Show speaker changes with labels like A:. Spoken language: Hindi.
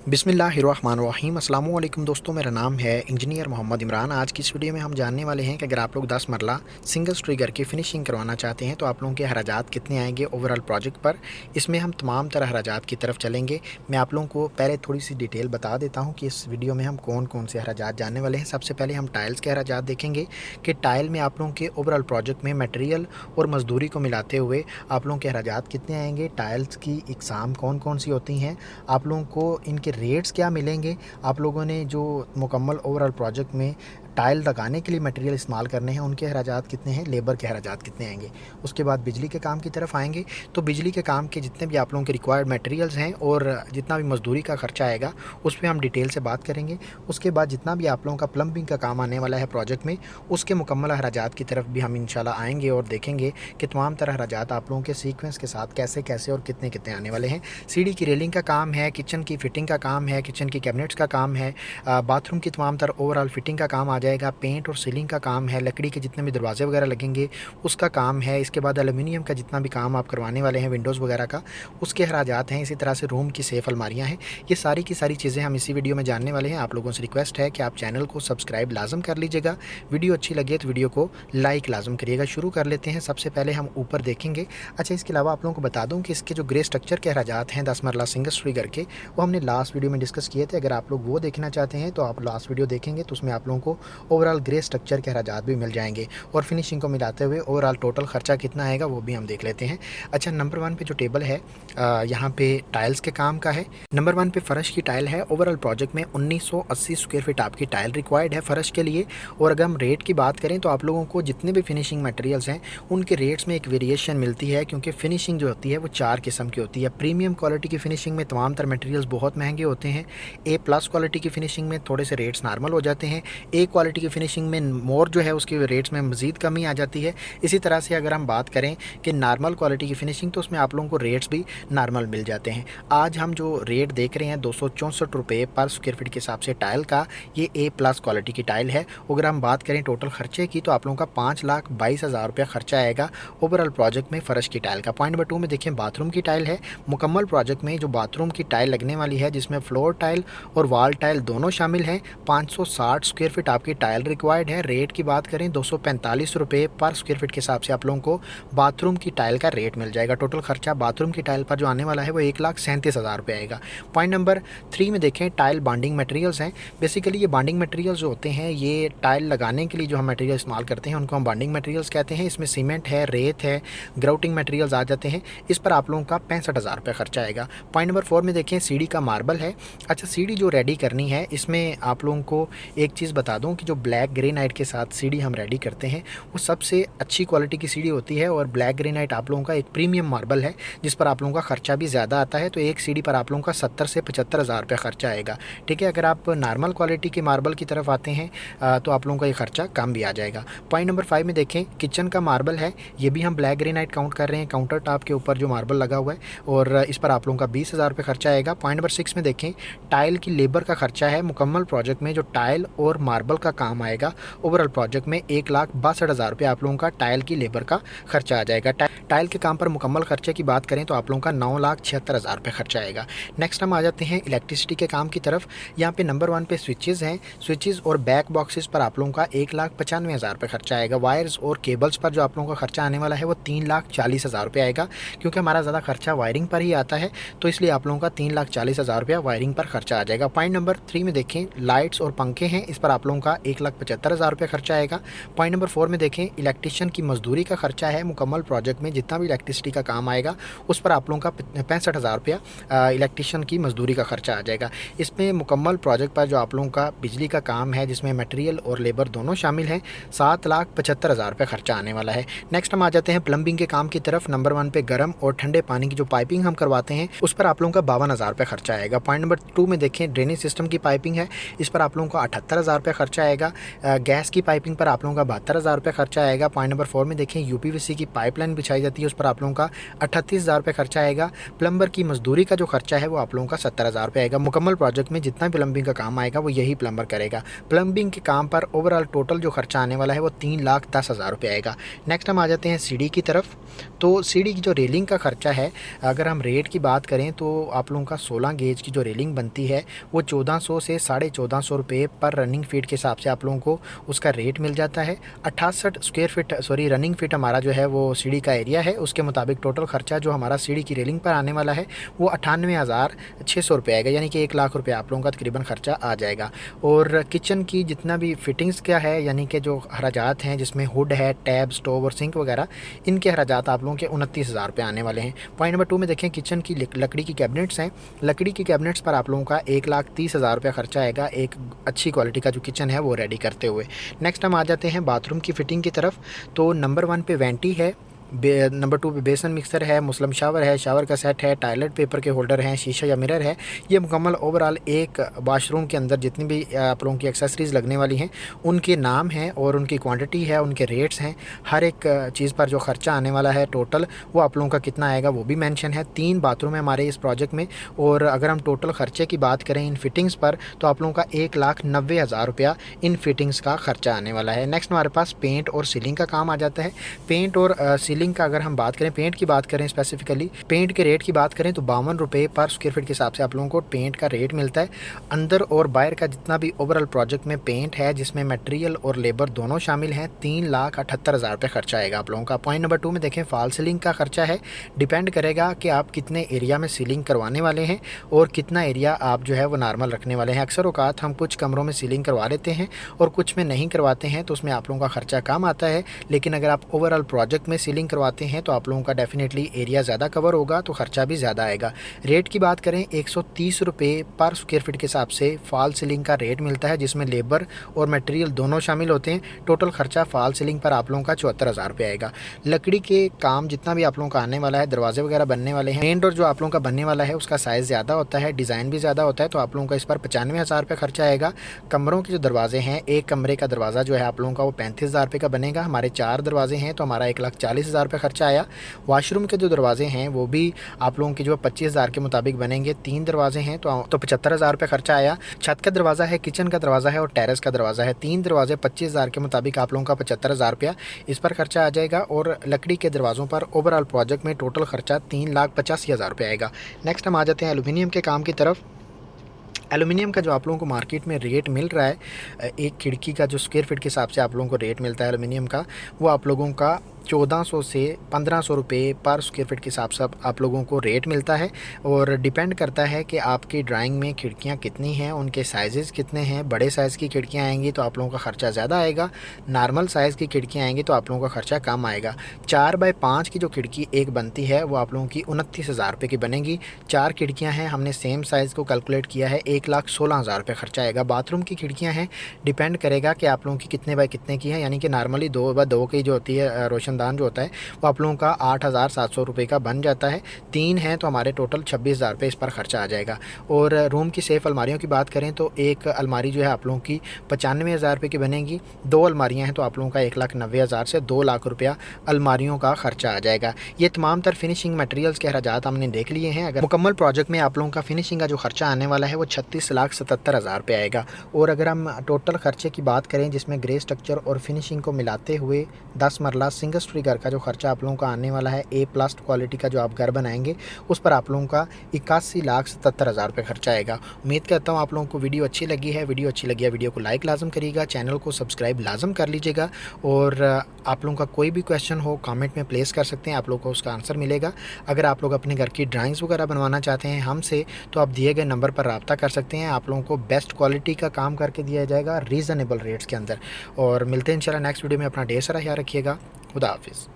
A: बिस्मिल्लाहिर्रहमानिर्रहीम। अस्सलाम वालेकुम दोस्तों, मेरा नाम है इंजीनियर मोहम्मद इमरान। आज की इस वीडियो में हम जानने वाले हैं कि अगर आप लोग 10 मरला सिंगल स्टोरी घर की फिनिशिंग करवाना चाहते हैं तो आप लोगों के अखराजात कितने आएंगे ओवरऑल प्रोजेक्ट पर। इसमें हम तमाम तरह अखराजात की तरफ चलेंगे। मैं आप लोगों को पहले थोड़ी सी डिटेल बता देता हूँ कि इस वीडियो में हम कौन कौन से अखराजात जानने वाले हैं। सबसे पहले हम टाइल्स के अखराजात देखेंगे कि टाइल में आप लोगों के ओवरऑल प्रोजेक्ट में मटेरियल और मजदूरी को मिलाते हुए आप लोगों के अखराजात कितने आएंगे। टाइल्स की इकसाम कौन कौन सी होती हैं, आप लोगों को इनके रेट्स क्या मिलेंगे, आप लोगों ने जो मुकम्मल ओवरऑल प्रोजेक्ट में टाइल लगाने के लिए मटेरियल इस्तेमाल करने हैं उनके अखराजात कितने हैं, लेबर के अखराजात कितने आएंगे। उसके बाद बिजली के काम की तरफ आएंगे तो बिजली के काम के जितने भी आप लोगों के रिक्वायर्ड मटेरियल्स हैं और जितना भी मजदूरी का खर्चा आएगा उस पर हम डिटेल से बात करेंगे। उसके बाद जितना भी आप लोगों का प्लम्बिंग का काम आने वाला है प्रोजेक्ट में उसके मुकम्मल अखराजात की तरफ भी हम इंशाल्लाह आएंगे और देखेंगे कि तमाम तरह अखराजात आप लोगों के सीक्वेंस के साथ कैसे कैसे और कितने कितने आने वाले हैं। सीढ़ी की रेलिंग का काम है, किचन की फिटिंग का काम है, किचन की कैबिनेट्स का काम है, बाथरूम की तमाम तरह ओवरऑल फिटिंग का काम आ जाएगा, पेंट और सीलिंग का काम है, लकड़ी के जितने भी दरवाजे वगैरह लगेंगे उसका काम है। इसके बाद एलुमिनियम का जितना भी काम आप करवाने वाले हैं विंडोज़ वगैरह का उसके अखराजात हैं। इसी तरह से रूम की सेफ़ अलमारियाँ हैं। ये सारी की सारी चीज़ें हम इसी वीडियो में जानने वाले हैं। आप लोगों से रिक्वेस्ट है कि आप चैनल को सब्सक्राइब लाजम कर लीजिएगा। वीडियो अच्छी लगे तो वीडियो को लाइक लाजम करिएगा। शुरू कर लेते हैं। सबसे पहले हम ऊपर देखेंगे। अच्छा, इसके अलावा आप लोगों को बता दूँ कि इसके जो ग्रे स्ट्रक्चर के अखराजात हैं 10 मरला सिंगल स्टोरी घर के, वो हमने लास्ट वीडियो में डिस्कस किए थे। अगर आप लोग वो देखना चाहते हैं तो आप लास्ट वीडियो देखेंगे तो उसमें आप लोगों को ओवरऑल ग्रे स्ट्रक्चर के अखराजात भी मिल जाएंगे और फिनिशिंग को मिलाते हुए ओवरऑल टोटल खर्चा कितना आएगा वो भी हम देख लेते हैं। अच्छा, नंबर 1 पे जो टेबल है यहाँ पे टाइल्स के काम का है। नंबर 1 पे फ़र्श की टाइल है। ओवरऑल प्रोजेक्ट में 1980 स्क्वायर फीट आपकी टाइल रिक्वायर्ड है फ़र्श के लिए। और अगर हम रेट की बात करें तो आप लोगों को जितने भी फिनिशिंग मटेरियल्स हैं उनके रेट्स में एक वेरिएशन मिलती है, क्योंकि फिनिशिंग जो होती है वो 4 किस्म की होती है। प्रीमियम क्वालिटी की फिनिशिंग में तमाम तरह मटेरियल्स बहुत महंगे होते हैं। ए प्लस क्वालिटी की फिनिशिंग में थोड़े से रेट्स नॉर्मल हो जाते हैं। ए क्वालिटी की फिनिशिंग में मोर जो है उसके रेट्स में मज़ीद कमी आ जाती है। इसी तरह से अगर हम बात करें कि नॉर्मल क्वालिटी की फिनिशिंग तो उसमें आप लोगों को रेट्स भी नॉर्मल मिल जाते हैं। आज हम जो रेट देख रहे हैं 264 रुपये पर स्क्वायर फीट के हिसाब से टाइल का, ये ए प्लस क्वालिटी की टाइल है। अगर हम बात करें टोटल खर्चे की तो आप लोगों का 5,22,000 रुपया खर्चा आएगा ओवरऑल प्रोजेक्ट में फ़र्श की टाइल का। पॉइंट नंबर 2 में देखें बाथरूम की टाइल है। मुकम्मल प्रोजेक्ट में जो बाथरूम की टाइल लगने वाली है जिसमें फ्लोर टाइल और वाल टाइल दोनों शामिल हैं, 560 स्क्वायर फीट आपकी टाइल रिक्वायर्ड है। रेट की बात करें 245 रुपये पर स्क्वायर फीट के हिसाब से आप लोगों को बाथरूम की टाइल का रेट मिल जाएगा। टोटल खर्चा बाथरूम की टाइल पर जो आने वाला है वो 1,37,000 रुपये आएगा। पॉइंट नंबर 3 में देखें टाइल बॉन्डिंग मटेरियल्स हैं। बेसिकली ये बॉन्डिंग मटेरियल्स जो होते हैं ये टाइल लगाने के लिए जो हम मटेरियल इस्तेमाल करते हैं उनको हम बॉन्डिंग मटेरियल्स कहते हैं। इसमें सीमेंट है, रेत है, ग्राउटिंग मटेरियल्स आ जाते हैं। इस पर आप लोगों का 65,000 रुपये खर्चा आएगा। पॉइंट नंबर 4 में देखें सीढ़ी का मार्बल है। अच्छा, सीढ़ी जो रेडी करनी है इसमें आप लोगों को एक चीज़ बता दूं कि जो ब्लैक ग्रेनाइट के साथ सीढ़ी हम रेडी करते हैं वो सबसे अच्छी क्वालिटी की सीढ़ी होती है। और ब्लैक ग्रेनाइट आप लोगों का एक प्रीमियम मार्बल है जिस पर आप लोगों का खर्चा भी ज़्यादा आता है। तो एक सीढ़ी पर आप लोगों का 70 से 75,000 रुपये खर्चा आएगा। ठीक है, अगर आप नॉर्मल क्वालिटी के मार्बल की तरफ आते हैं तो आप लोगों का ये खर्चा कम भी आ जाएगा। पॉइंट नंबर 5 में देखें किचन का मार्बल है। ये भी हम ब्लैक ग्रेनाइट काउंट कर रहे हैं, काउंटर टॉप के ऊपर जो मार्बल लगा हुआ है, और इस पर आप लोगों का 20,000 रुपये खर्चा आएगा। पॉइंट नंबर 6 में देखें टाइल की लेबर का खर्चा है। मुकम्मल प्रोजेक्ट में जो टाइल और मार्बल का काम आएगा ओवरऑल प्रोजेक्ट में 1,62,000 रुपये आप लोगों का टाइल की लेबर का खर्चा आ जाएगा। टाइल के काम पर मुकम्मल खर्चे की बात करें तो आप लोगों का 9,76,000 रुपये खर्चा आएगा। नेक्स्ट हम आ जाते हैं इलेक्ट्रिसिटी के काम की तरफ। यहाँ पे नंबर 1 पे स्विचेस हैं। स्विचेस और बैक बॉक्सेस पर आप लोगों का 1,95,000 रुपये खर्चा आएगा। वायर्स और केबल्स पर जो आप लोगों का खर्चा आने वाला है वो 3,40,000 रुपये आएगा। क्योंकि हमारा ज़्यादा खर्चा वायरिंग पर ही आता है तो इसलिए आप लोगों का 3,40,000 रुपया वायरिंग पर खर्चा आ जाएगा। पॉइंट नंबर 3 में देखें लाइट्स और पंखे हैं। इस पर आप लोगों का 1,75,000 रुपये खर्चा आएगा। पॉइंट नंबर 4 में देखें इलेक्ट्रिशियन की मजदूरी का खर्चा है। मुकम्मल प्रोजेक्ट में जितना भी इलेक्ट्रिसिटी का काम आएगा उस पर आप लोगों का 65,000 रुपया इलेक्ट्रिशियन की मजदूरी का खर्चा आ जाएगा। इसमें मुकम्मल प्रोजेक्ट पर जो आप लोगों का बिजली का काम है जिसमें मटेरियल और लेबर दोनों शामिल हैं 7,75,000 रुपये खर्चा आने वाला है। नेक्स्ट हम आ जाते हैं प्लम्बिंग के काम की तरफ। नंबर 1 पे गर्म और ठंडे पानी की जो पाइपिंग हम करवाते हैं उस पर आप लोगों का 52,000 रुपये खर्चा आएगा। पॉइंट नंबर 2 में देखें ड्रेनेज सिस्टम की पाइपिंग है। इस पर आप लोगों को 78,000 रुपये खर्चा आएगा। गैस की पाइपिंग पर आप लोगों का 72,000 रुपये खर्चा आएगा। पॉइंट नंबर 4 में देखें यूपीवीसी की पाइपलाइन बिछाई जाती है, उस पर आप लोगों का 38,000 रुपये खर्चा आएगा। प्लम्बर की मजदूरी का जो खर्चा है वो आप लोगों का 70,000 रुपये आएगा। मुकम्मल प्रोजेक्ट में जितना प्लम्बिंग का काम आएगा वो यही प्लम्बर करेगा। प्लम्बिंग के काम पर ओवरऑल टोटल जो खर्चा आने वाला है वो 3,10,000 रुपये आएगा। नेक्स्ट हम आ जाते हैं सीढ़ी की तरफ। तो सीढ़ी की जो रेलिंग का खर्चा है, अगर हम रेट की बात करें तो आप लोगों का 16 गेज की जो रेलिंग बनती है वो 1400 से 1450 रुपये पर रनिंग फीट के हिसाब से आप लोगों को उसका रेट मिल जाता है। 68 स्क्वायर फीट रनिंग फीट हमारा जो है वो सीढ़ी का एरिया है, उसके मुताबिक टोटल खर्चा जो हमारा सीढ़ी की रेलिंग पर आने वाला है वो 98,600 रुपये आएगा, यानी कि 1,00,000 रुपये आप लोगों का तकरीबन खर्चा आ जाएगा। और किचन की जितना भी फिटिंग्स क्या है, यानी कि जो खर्चात हैं जिसमें हुड है, टैब, स्टोव और सिंक वगैरह, इनके खर्चात आप लोगों के 29,000 रुपये आने वाले हैं। पॉइंट नंबर 2 में देखें किचन की लकड़ी की कैबिनेट्स हैं। लकड़ी की कैबिनेट्स पर आप लोगों का 1,30,000 रुपये खर्चा आएगा एक अच्छी क्वालिटी का जो किचन है वो रेडी करते हुए। नेक्स्ट हम आ जाते हैं बाथरूम की फ़िटिंग की तरफ। तो नंबर 1 पे वेंटी है, नंबर 2 पे बेसन मिक्सर है, मुस्लिम शावर है, शावर का सेट है, टॉयलेट पेपर के होल्डर हैं, शीशा या मिरर है। ये मुकम्मल ओवरऑल एक वाशरूम के अंदर जितनी भी आप लोगों की एक्सेसरीज़ लगने वाली हैं उनके नाम हैं और उनकी क्वांटिटी है, उनके रेट्स हैं। हर एक चीज़ पर जो खर्चा आने वाला है टोटल वो आप लोगों का कितना आएगा वो भी मेंशन है। 3 बाथरूम है हमारे इस प्रोजेक्ट में, और अगर हम टोटल खर्चे की बात करें इन फिटिंग्स पर तो आप लोगों का 1,90,000 रुपया इन फिटिंग्स का खर्चा आने वाला है। नेक्स्ट हमारे पास पेंट और सीलिंग का काम आ जाता है। पेंट और सीलिंग का अगर हम बात करें, पेंट की बात करें स्पेसिफिकली, पेंट के रेट की बात करें तो 52 रुपये पर स्क्वायर फीट के हिसाब से आप लोगों को पेंट का रेट मिलता है। अंदर और बाहर का जितना भी ओवरऑल प्रोजेक्ट में पेंट है, जिसमें मटेरियल और लेबर दोनों शामिल हैं, 3,78,000 रुपये खर्चा आएगा आप लोगों का। पॉइंट नंबर 2 में देखें फॉल सीलिंग का खर्चा है। डिपेंड करेगा कि आप कितने एरिया में सीलिंग करवाने वाले हैं और कितना एरिया आप जो है वो नॉर्मल रखने वाले हैं। अक्सर औकात हम कुछ कमरों में सीलिंग करवा लेते हैं और कुछ में नहीं करवाते हैं, तो उसमें आप लोगों का खर्चा कम आता है। लेकिन अगर आप ओवरऑल प्रोजेक्ट में सीलिंग करवाते हैं तो आप लोगों का डेफिनेटली एरिया ज़्यादा कवर होगा, तो खर्चा भी ज़्यादा आएगा। रेट की बात करें 130 रुपये पर स्क्वायर फीट के हिसाब से फॉल सीलिंग का रेट मिलता है, जिसमें लेबर और मटेरियल दोनों शामिल होते हैं। टोटल खर्चा फॉल सीलिंग पर आप लोगों का 74,000 रुपये आएगा। लकड़ी के काम जितना भी आप लोगों का आने वाला है, दरवाजे वगैरह बनने वाले हैं, मेन डोर जो आप लोगों का बनने वाला है उसका साइज़ ज़्यादा होता है, डिज़ाइन भी ज़्यादा होता है, तो आप लोगों का इस पर 95,000 रुपये खर्चा आएगा। कमरों के जो दरवाजे हैं, एक कमरे का दरवाज़ा जो है आप लोगों का वो 35,000 रुपये का बनेगा। हमारे 4 दरवाजे हैं तो हमारा 1,40,000 रुपये खर्चा आया। वाशरूम के जो दरवाजे हैं वो भी आप लोगों के जो 25,000 के मुताबिक बनेंगे। 3 दरवाजे हैं तो 75,000 रुपये खर्चा आया। छत का दरवाज़ा है, किचन का दरवाज़ा है और टेरेस का दरवाज़ा है। 3 दरवाजे 25,000 के मुताबिक आप लोगों का 75,000 रुपया इस पर खर्चा आ जाएगा। और लकड़ी के दरवाज़ों पर ओवरऑल प्रोजेक्ट में टोटल खर्चा 3,85,000 रुपये आएगा। नेक्स्ट हम आ जाते हैं एलुमिनियम के काम की तरफ। एलुमिनियम का जो आप लोगों को मार्केट में रेट मिल रहा है, एक खिड़की का जो स्क्वायर फीट के हिसाब से आप लोगों को रेट मिलता है एलुमिनियम का, वो आप लोगों का 1400 से 1500 रुपये पर स्क्वायर फीट के हिसाब से आप लोगों को रेट मिलता है। और डिपेंड करता है कि आपकी ड्राइंग में खिड़कियाँ कितनी हैं, उनके साइज़ कितने हैं। बड़े साइज़ की खिड़कियाँ आएंगी तो आप लोगों का ख़र्चा ज़्यादा आएगा, नॉर्मल साइज़ की खिड़कियाँ आएंगी तो आप लोगों का ख़र्चा कम आएगा। 4x5 की जो खिड़की एक बनती है वो आप लोगों की 29,000 रुपये की बनेगी। 4 खिड़कियाँ हैं, हमने सेम साइज़ को कैलकुलेट किया है, 1,16,000 रुपये खर्चा आएगा। बाथरूम की खिड़कियाँ हैं, डिपेंड करेगा कि आप लोगों की कितने बाय कितने की है, यानी कि नॉर्मली 2x2 की जो होती है रोशनदान जो होता है वो आप लोगों का 8,700 रुपये का बन जाता है। 3 हैं तो हमारे टोटल 26,000 रुपये इस पर खर्चा आ जाएगा। और रूम की सेफ़ अलमारियों की बात करें तो एक अलमारी जो है आप लोगों की 95,000 रुपये की बनेगी। 2 अलमारियाँ हैं तो आप लोगों का 1,90,000 से 2,00,000 रुपया अलमारियों का खर्चा आ जाएगा। ये तमाम तर फिनिशिंग मटेरियल्स के अखराजात हमने देख लिए हैं। अगर मुकम्मल प्रोजेक्ट में आप लोगों का फिनिशिंग का जो खर्चा आने वाला है वो 36,77,000 रुपये आएगा। और अगर हम टोटल खर्चे की बात करें जिसमें ग्रे स्ट्रक्चर और फिनिशिंग को मिलाते हुए 10 मरला सिंगल स्टोरी घर का जो खर्चा आप लोगों का आने वाला है, A+ क्वालिटी का जो आप घर बनाएंगे उस पर आप लोगों का 81,77,000 रुपये खर्चा आएगा। उम्मीद करता हूँ आप लोगों को वीडियो अच्छी लगी है। वीडियो अच्छी लगी है वीडियो को लाइक लाजम करिएगा, चैनल को सब्सक्राइब लाजम कर लीजिएगा। और आप लोगों का कोई भी क्वेश्चन हो कमेंट में प्लेस कर सकते हैं, आप लोगों को उसका आंसर मिलेगा। अगर आप लोग अपने घर की ड्राइंग्स वगैरह बनवाना चाहते हैं हमसे तो आप दिए गए नंबर पर रब्ता कर सकते हैं। आप लोगों को बेस्ट क्वालिटी का काम करके दिया जाएगा रीज़नेबल रेट्स के अंदर। और मिलते हैं इंशाल्लाह नेक्स्ट वीडियो में। अपना ढेर सारा ख्याल रखिएगा। खुदा हाफिज़।